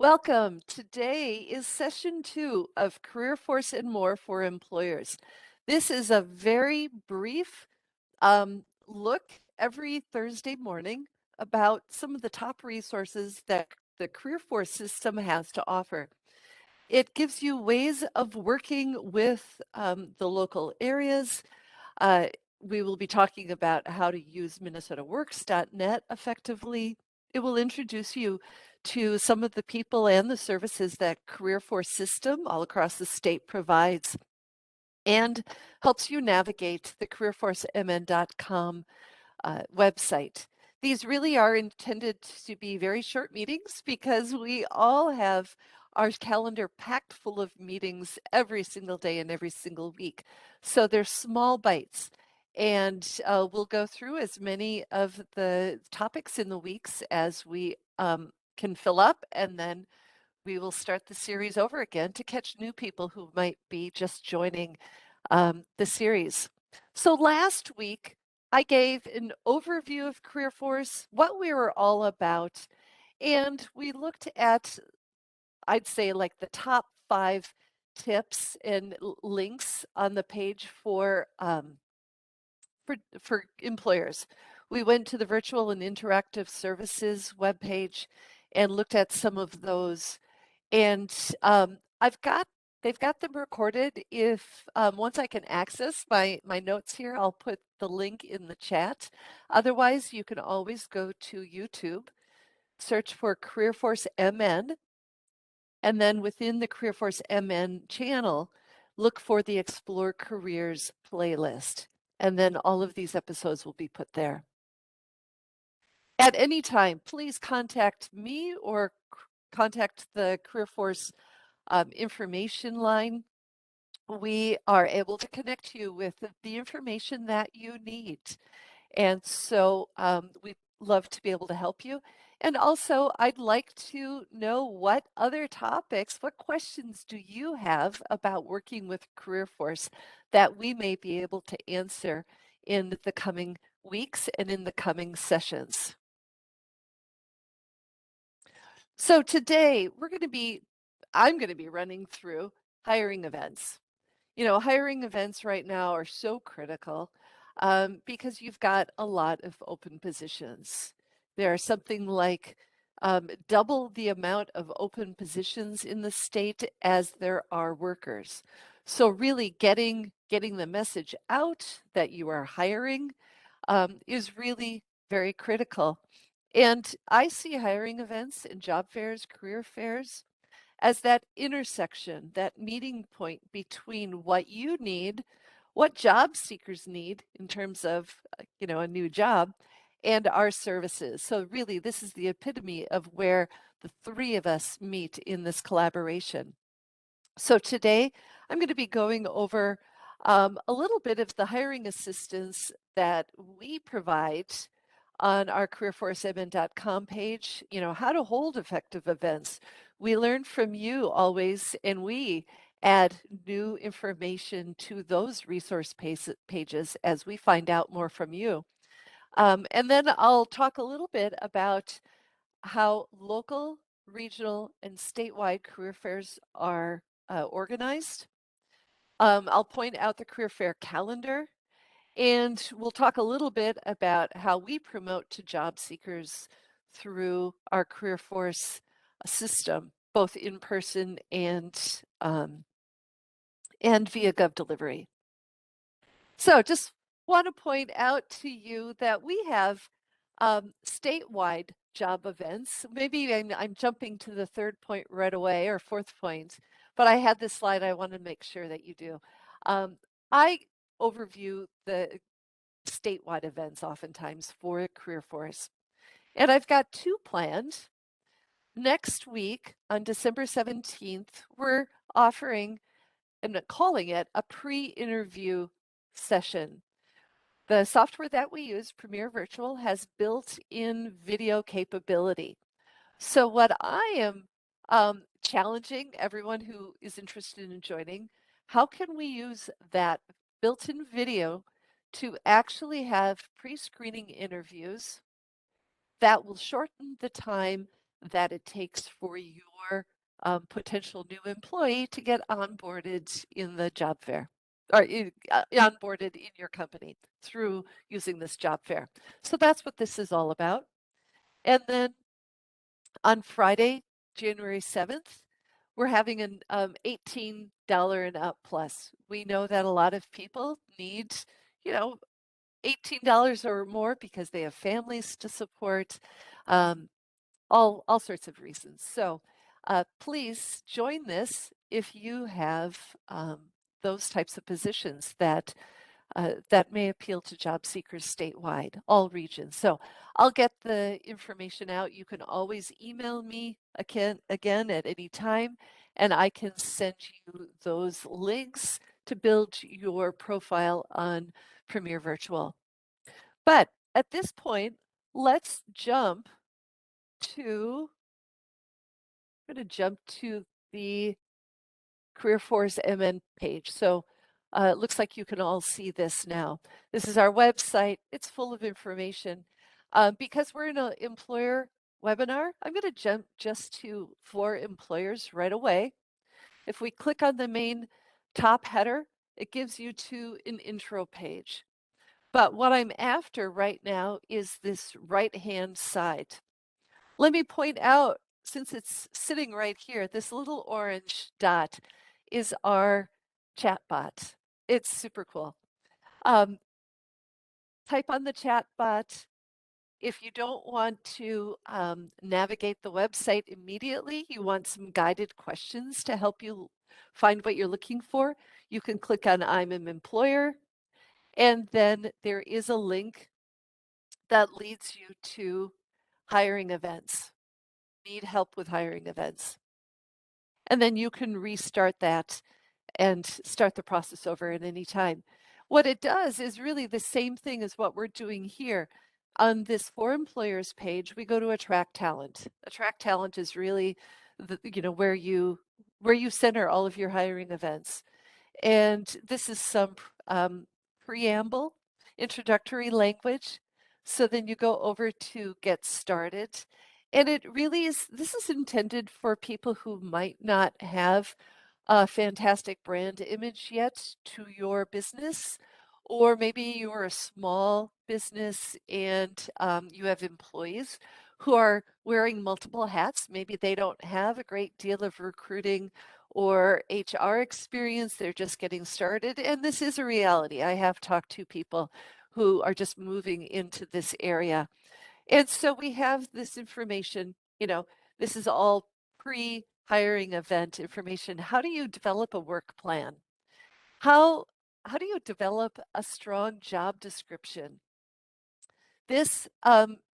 Welcome. Today is session 2 of CareerForce and More for employers. This is a very brief look every Thursday morning about some of the top resources that the CareerForce system has to offer. It gives you ways of working with the local areas. Uh, we will be talking about how to use MinnesotaWorks.net effectively. It will introduce you to some of the people and the services that CareerForce system all across the state provides and helps you navigate the CareerForceMN.com website. These really are intended to be very short meetings because we all have our calendar packed full of meetings every single day and every single week. So they're small bites. And we'll go through as many of the topics in the weeks as we can fill up, and then we will start the series over again to catch new people who might be just joining the series. So last week, I gave an overview of CareerForce, what we were all about, and we looked at, I'd say, like the top 5 tips and links on the page for employers. We went to the virtual and interactive services webpage and looked at some of those. And they've got them recorded. If once I can access my notes here, I'll put the link in the chat. Otherwise, you can always go to YouTube, search for CareerForce MN, and then within the CareerForce MN channel, look for the Explore Careers playlist. And then all of these episodes will be put there. At any time, please contact me or contact the CareerForce information line. We are able to connect you with the information that you need. And so we'd love to be able to help you. And also, I'd like to know what other topics, what questions do you have about working with CareerForce that we may be able to answer in the coming weeks and in the coming sessions. So today I'm going to be running through hiring events. You know, hiring events right now are so critical because you've got a lot of open positions. There are something like double the amount of open positions in the state as there are workers. So really getting the message out that you are hiring is really very critical. And I see hiring events and job fairs, career fairs as that intersection, that meeting point between what you need, what job seekers need in terms of, a new job, and our services. So really, this is the epitome of where the three of us meet in this collaboration. So today, I'm going to be going over a little bit of the hiring assistance that we provide on our CareerForceMN.com page, how to hold effective events. We learn from you always, and we add new information to those resource pages as we find out more from you. And then I'll talk a little bit about how local, regional, and statewide career fairs are organized. I'll point out the career fair calendar, and we'll talk a little bit about how we promote to job seekers through our CareerForce system, both in person and via Gov Delivery. So just want to point out to you that we have statewide job events. Maybe I'm jumping to the third point right away or fourth point, but I had this slide I want to make sure that you do. I overview the statewide events oftentimes for CareerForce. And I've got 2 planned. Next week on December 17th, we're offering and calling it a pre-interview session. The software that we use, Premier Virtual, has built-in video capability. So what I am challenging everyone who is interested in joining, how can we use that built-in video to actually have pre-screening interviews that will shorten the time that it takes for your potential new employee to get onboarded in the job fair or onboarded in your company through using this job fair. So that's what this is all about. And then on Friday, January 7th, we're having an $18 and up plus. We know that a lot of people need, you know, $18 or more because they have families to support, um, all sorts of reasons. So please join this if you have those types of positions that may appeal to job seekers statewide, all regions. So I'll get the information out. You can always email me again at any time, and I can send you those links to build your profile on Premier Virtual. But at this point, let's jump to, I'm going to jump to the CareerForce MN page. So it looks like you can all see this now. This is our website. It's full of information. Because we're in an employer webinar, I'm going to jump just to for employers right away. If we click on the main top header, it gives you to an intro page. But what I'm after right now is this right-hand side. Let me point out, since it's sitting right here, this little orange dot is our chat bot. It's super cool. Type on the chat bot. If you don't want to navigate the website immediately, you want some guided questions to help you find what you're looking for, you can click on I'm an employer, and then there is a link that leads you to hiring events. Need help with hiring events. And then you can restart that and start the process over at any time. What it does is really the same thing as what we're doing here. On this for employers page, we go to attract talent. Attract talent is really where you center all of your hiring events. And this is some preamble, introductory language. So then you go over to get started. And it really is, this is intended for people who might not have a fantastic brand image yet to your business, or maybe you're a small business and you have employees who are wearing multiple hats. Maybe they don't have a great deal of recruiting or HR experience. They're just getting started. And this is a reality. I have talked to people who are just moving into this area. And so we have this information, this is all pre-hiring event information. How do you develop a work plan? How how do you develop a strong job description? This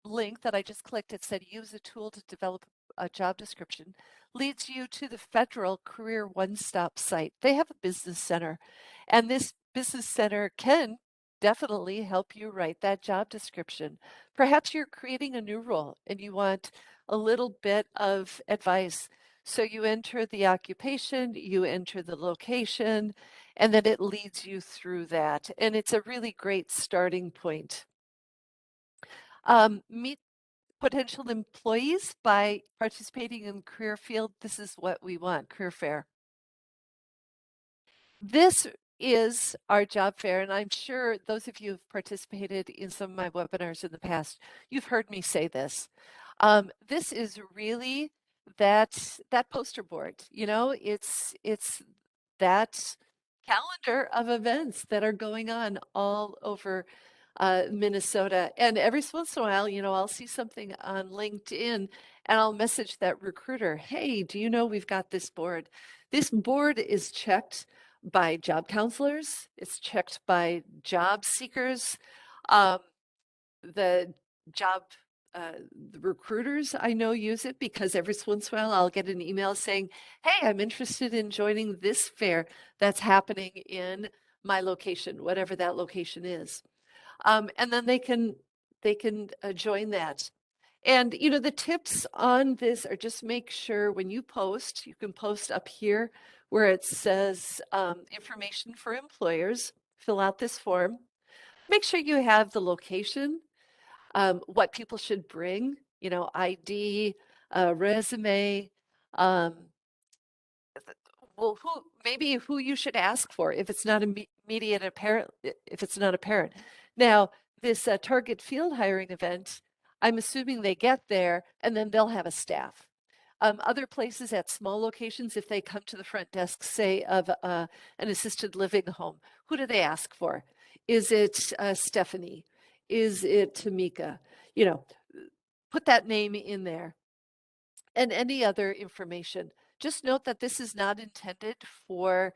link that I just clicked, it said use a tool to develop a job description, leads you to the Federal Career One-Stop site. They have a business center, and this business center can definitely help you write that job description. Perhaps you're creating a new role and you want a little bit of advice. So you enter the occupation, you enter the location, and then it leads you through that. And it's a really great starting point. Meet potential employees by participating in career field. This is what we want, career fair. This is our job fair, and I'm sure those of you who've participated in some of my webinars in the past, you've heard me say this. This is really that poster board. It's that calendar of events that are going on all over Minnesota. And every once in a while, I'll see something on LinkedIn and I'll message that recruiter, hey, do you know we've got this board? This board is checked by job counselors, it's checked by job seekers, um, the job the recruiters I know use it because every once in a while I'll get an email saying, hey, I'm interested in joining this fair that's happening in my location, whatever that location is. And then they can join that. And the tips on this are just make sure when you post, you can post up here where it says information for employers. Fill out this form. Make sure you have the location, what people should bring, ID, resume, um, well, who you should ask for if it's not immediate apparent, if it's not apparent. Now, this target field hiring event, I'm assuming they get there and then they'll have a staff. Other places at small locations, if they come to the front desk, say of an assisted living home, who do they ask for? Is it Stephanie? Is it Tamika? You know, put that name in there and any other information. Just note that this is not intended for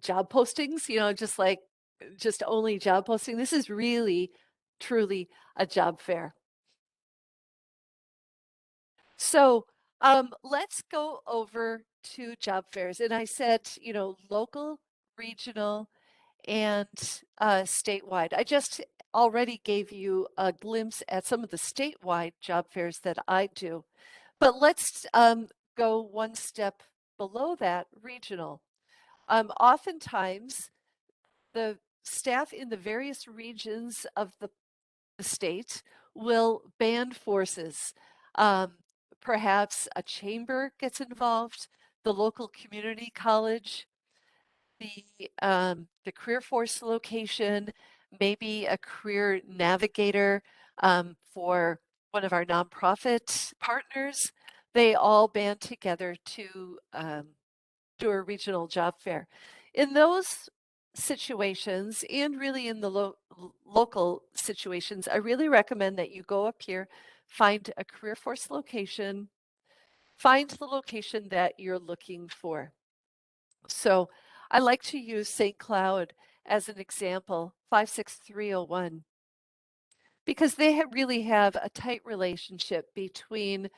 job postings, just like just only job posting. This is really, truly a job fair. So let's go over to job fairs. And I said, local, regional, and statewide. I just already gave you a glimpse at some of the statewide job fairs that I do. But let's go one step below that, regional. Oftentimes, the staff in the various regions of the state will band forces. Um, Perhaps a chamber gets involved, the local community college, the CareerForce location, maybe a career navigator for one of our nonprofit partners. They all band together to do a regional job fair. In those situations, and really in the local situations, I really recommend that you go up here, find a CareerForce location, find the location that you're looking for. So I like to use St. Cloud as an example, 56301, because they really have a tight relationship between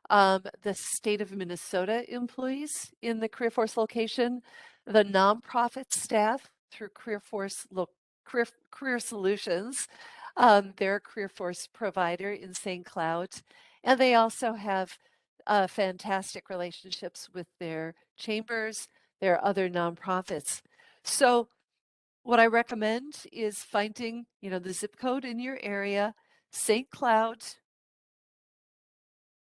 the state of Minnesota employees in the CareerForce location, the nonprofit staff through Career Solutions, their CareerForce provider in St. Cloud, and they also have fantastic relationships with their chambers, their other nonprofits. So what I recommend is finding, the zip code in your area, St. Cloud.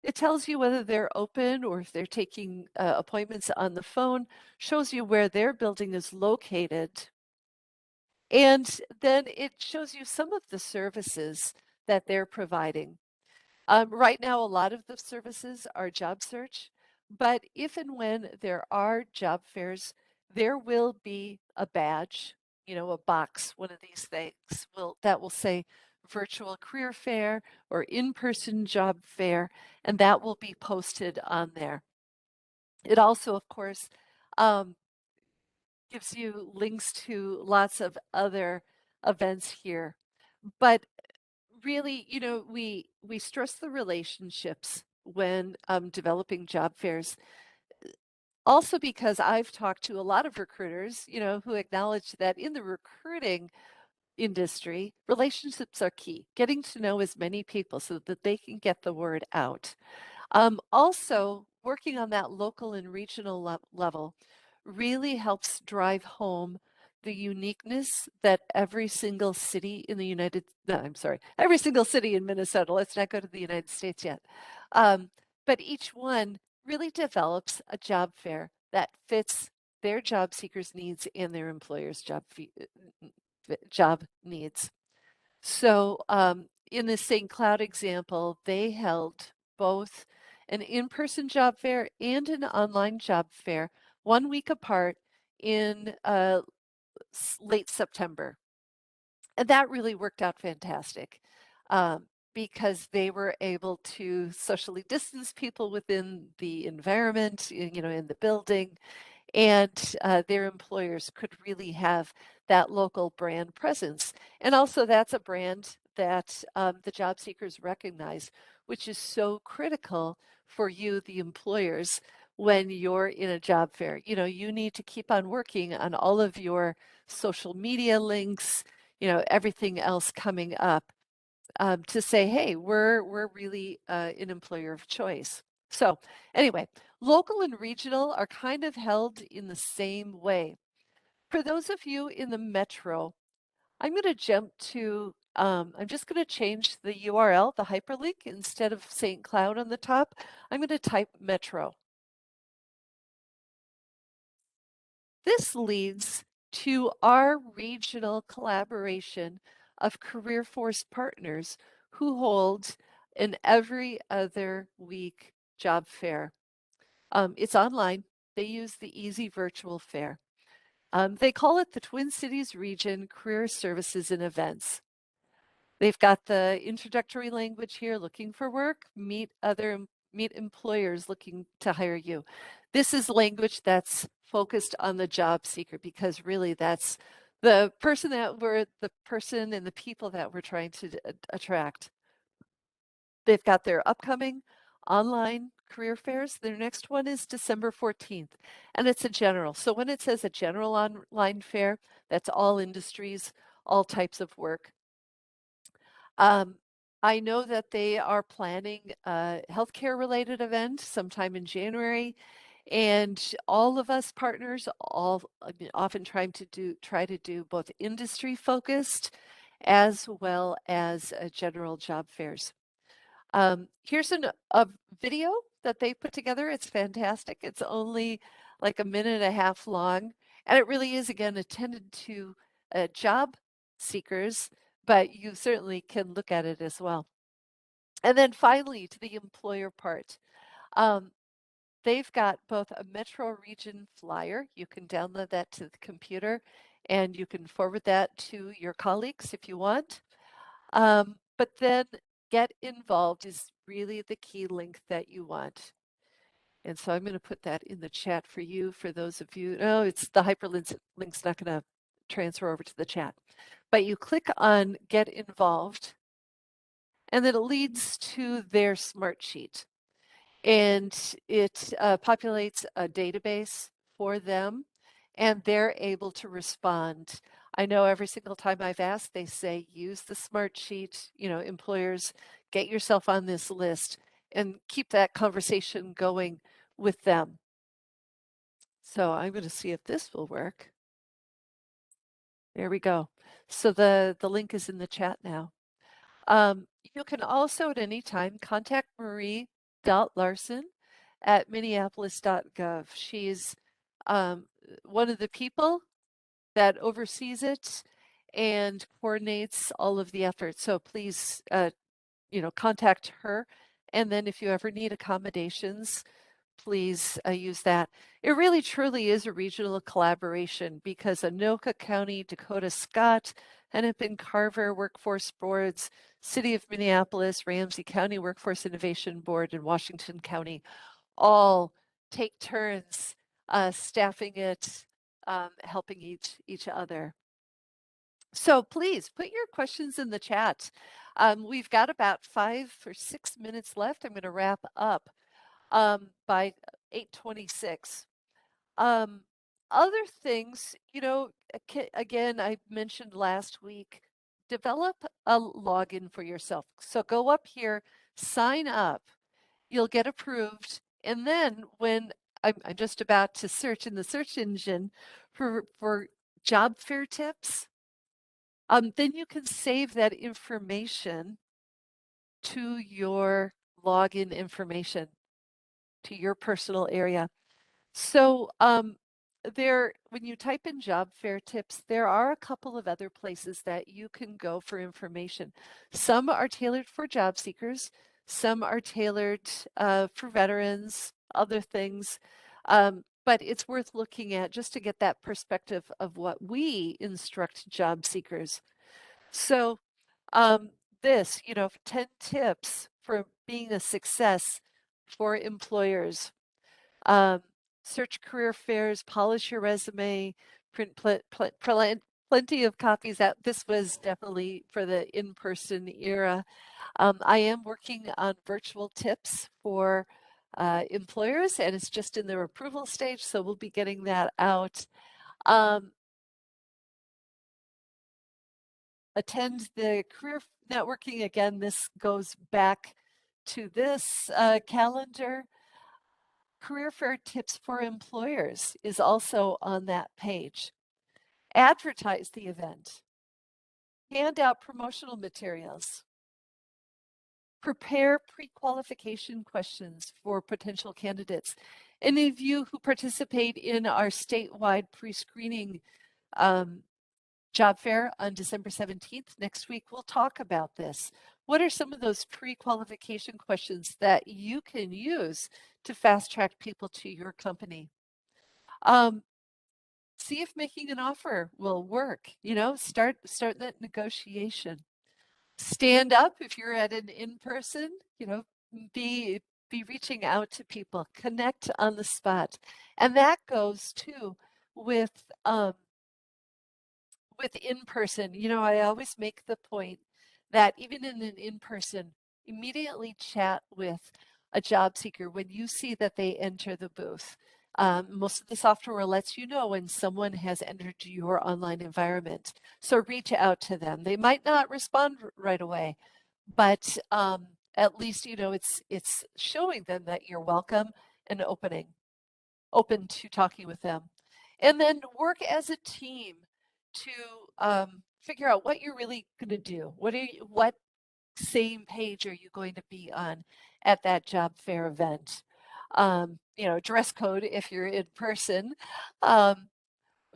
It tells you whether they're open or if they're taking appointments on the phone, shows you where their building is located. And then it shows you some of the services that they're providing. Right now, a lot of the services are job search, but if and when there are job fairs, there will be a badge, a box, one of these things that will say virtual career fair or in-person job fair, and that will be posted on there. It also, of course, um, gives you links to lots of other events here. But really, we stress the relationships when developing job fairs. Also, because I've talked to a lot of recruiters, who acknowledge that in the recruiting industry, relationships are key. Getting to know as many people so that they can get the word out. Also, working on that local and regional level really helps drive home the uniqueness that every single city in the no, I'm sorry, every single city in Minnesota, let's not go to the United States yet. But each one really develops a job fair that fits their job seekers' needs and their employers' job needs. So in the St. Cloud example, they held both an in-person job fair and an online job fair 1 week apart in late September. And that really worked out fantastic because they were able to socially distance people within the environment, in the building, and their employers could really have that local brand presence. And also, that's a brand that the job seekers recognize, which is so critical for you, the employers, when you're in a job fair. You need to keep on working on all of your social media links, everything else coming up to say, hey, we're really an employer of choice. So anyway, local and regional are kind of held in the same way. For those of you in the metro, I'm going to jump to, I'm just going to change the URL, the hyperlink, instead of St. Cloud on the top. I'm going to type metro. This leads to our regional collaboration of CareerForce partners who hold an every other week job fair. It's online. They use the Easy Virtual Fair. They call it the Twin Cities Region Career Services and Events. They've got the introductory language here, looking for work, meet employers looking to hire you. This is language that's focused on the job seeker because really that's the person and the people that we're trying to attract. They've got their upcoming online career fairs. Their next one is December 14th, and it's a general. So when it says a general online fair, that's all industries, all types of work. Um, I know that they are planning a healthcare related event sometime in January, and all of us partners often try to do both industry focused as well as general job fairs. Here's a video that they put together. It's fantastic. It's only like a minute and a half long, and it really is, again, attended to job seekers, but you certainly can look at it as well. And then finally, to the employer part, um, they've got both a metro region flyer. You can download that to the computer, and you can forward that to your colleagues if you want. But then get involved is really the key link that you want. And so I'm going to put that in the chat for you, for those of you. No, it's the link's not going to transfer over to the chat. But you click on get involved, and then it leads to their smart sheet. And it populates a database for them, and they're able to respond. I know every single time I've asked, they say, use the smart sheet, employers, get yourself on this list and keep that conversation going with them. So I'm going to see if this will work. There we go. So the link is in the chat now. You can also at any time contact Marie.Larson at minneapolis.gov. She's one of the people that oversees it and coordinates all of the efforts. So please, contact her. And then if you ever need accommodations, please use that. It really truly is a regional collaboration because Anoka County, Dakota Scott, Hennepin Carver Workforce Boards, City of Minneapolis, Ramsey County Workforce Innovation Board, and Washington County all take turns staffing it, helping each other. So please put your questions in the chat. We've got about 5 or 6 minutes left. I'm going to wrap up by 8:26. Um, Other things, again, I mentioned last week, develop a login for yourself. So go up here, sign up, you'll get approved. And then when I'm just about to search in the search engine for job fair tips, then you can save that information to your login information, to your personal area. So when you type in job fair tips, there are a couple of other places that you can go for information. Some are tailored for job seekers, some are tailored for veterans, other things. But it's worth looking at just to get that perspective of what we instruct job seekers. So this, 10 tips for being a success for employers. Um, Search career fairs, polish your resume, print plenty of copies out. This was definitely for the in-person era. I am working on virtual tips for employers, and it's just in their approval stage, so we'll be getting that out. Attend the career networking. Again, this goes back to this calendar. Career fair tips for employers is also on that page. Advertise the event. Hand out promotional materials. Prepare pre-qualification questions for potential candidates. Any of you who participate in our statewide pre-screening job fair on December 17th, next week, we'll talk about this. What are some of those pre-qualification questions that you can use to fast track people to your company? See if making an offer will work. Start that negotiation. Stand up if you're at an in-person, be be reaching out to people, connect on the spot. And that goes too with in-person. I always make the point that even in an in-person, immediately chat with a job seeker when you see that they enter the booth. Most of the software lets you know when someone has entered your online environment. So reach out to them. They might not respond right away, but at least it's showing them that you're welcome and open to talking with them. And then work as a team to figure out what you're really going to do. What same page are you going to be on at that job fair event? Dress code if you're in person. But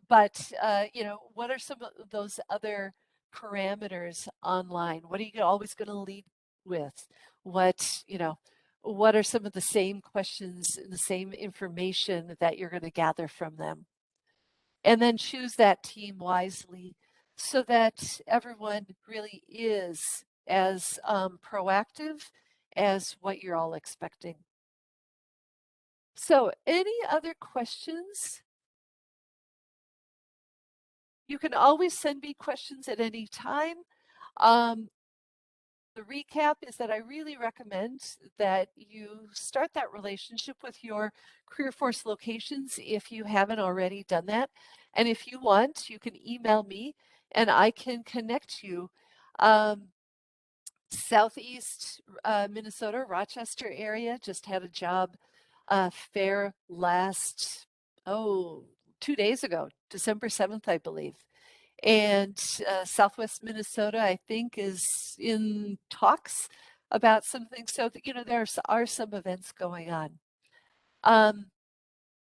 what are some of those other parameters online? What are you always going to lead with? What are some of the same questions, the same information that you're going to gather from them? And then choose that team wisely so that everyone really is as proactive as what you're all expecting. So, any other questions? You can always send me questions at any time. The recap is that I really recommend that you start that relationship with your CareerForce locations if you haven't already done that. And if you want, you can email me and I can connect you. Southeast Minnesota, Rochester area just had a job fair last, 2 days ago, December 7th, I believe. And Southwest Minnesota, I think, is in talks about some things. So, there are some events going on.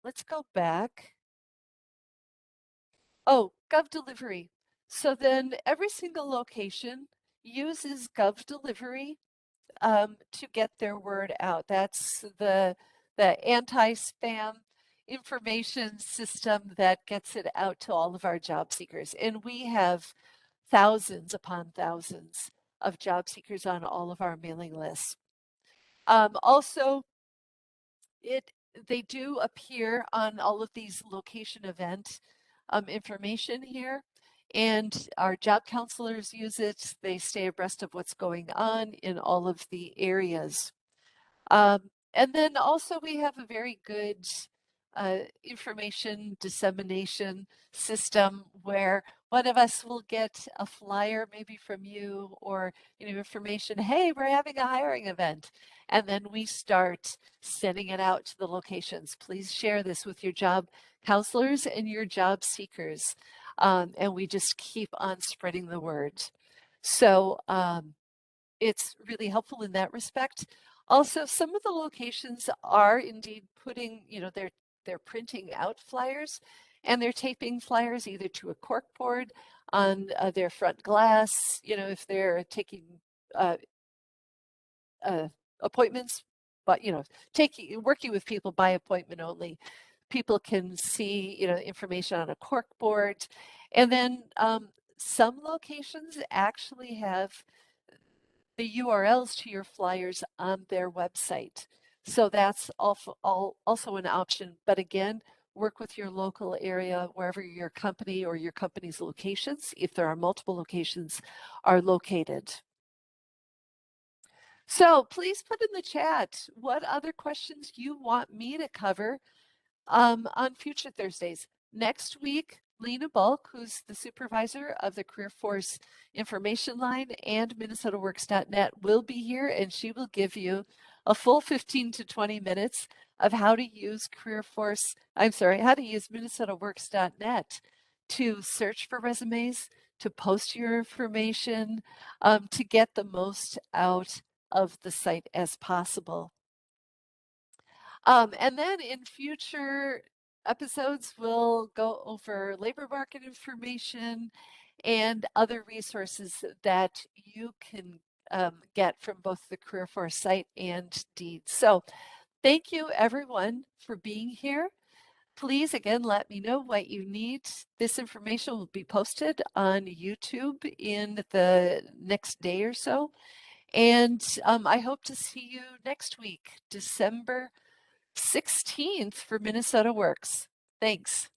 Let's go back. Oh, Gov Delivery. So then every single location uses Gov Delivery to get their word out. That's the anti-spam information system that gets it out to all of our job seekers. And we have thousands upon thousands of job seekers on all of our mailing lists. Also, they do appear on all of these location event information here. And our job counselors use it. They stay abreast of what's going on in all of the areas. And then also we have a very good information dissemination system where one of us will get a flyer maybe from you or information, hey, we're having a hiring event. And then we start sending it out to the locations. Please share this with your job counselors and your job seekers. And we just keep on spreading the word. So it's really helpful in that respect. Also, some of the locations are indeed putting, they're printing out flyers and they're taping flyers either to a cork board on their front glass, if they're taking appointments, but, working with people by appointment only. People can see, information on a cork board. And then some locations actually have the URLs to your flyers on their website. So that's also an option. But again, work with your local area, wherever your company or your company's locations, if there are multiple locations, are located. So please put in the chat what other questions you want me to cover on future Thursdays. Next week, Lena Bulk, who's the supervisor of the CareerForce information line and MinnesotaWorks.net, will be here and she will give you a full 15 to 20 minutes of how to use how to use MinnesotaWorks.net to search for resumes, to post your information, to get the most out of the site as possible. And then in future episodes, we'll go over labor market information and other resources that you can get from both the CareerForce site and Deed. So thank you everyone for being here. Please again let me know what you need. This information will be posted on YouTube in the next day or so. And I hope to see you next week, December 16th for Minnesota Works. Thanks.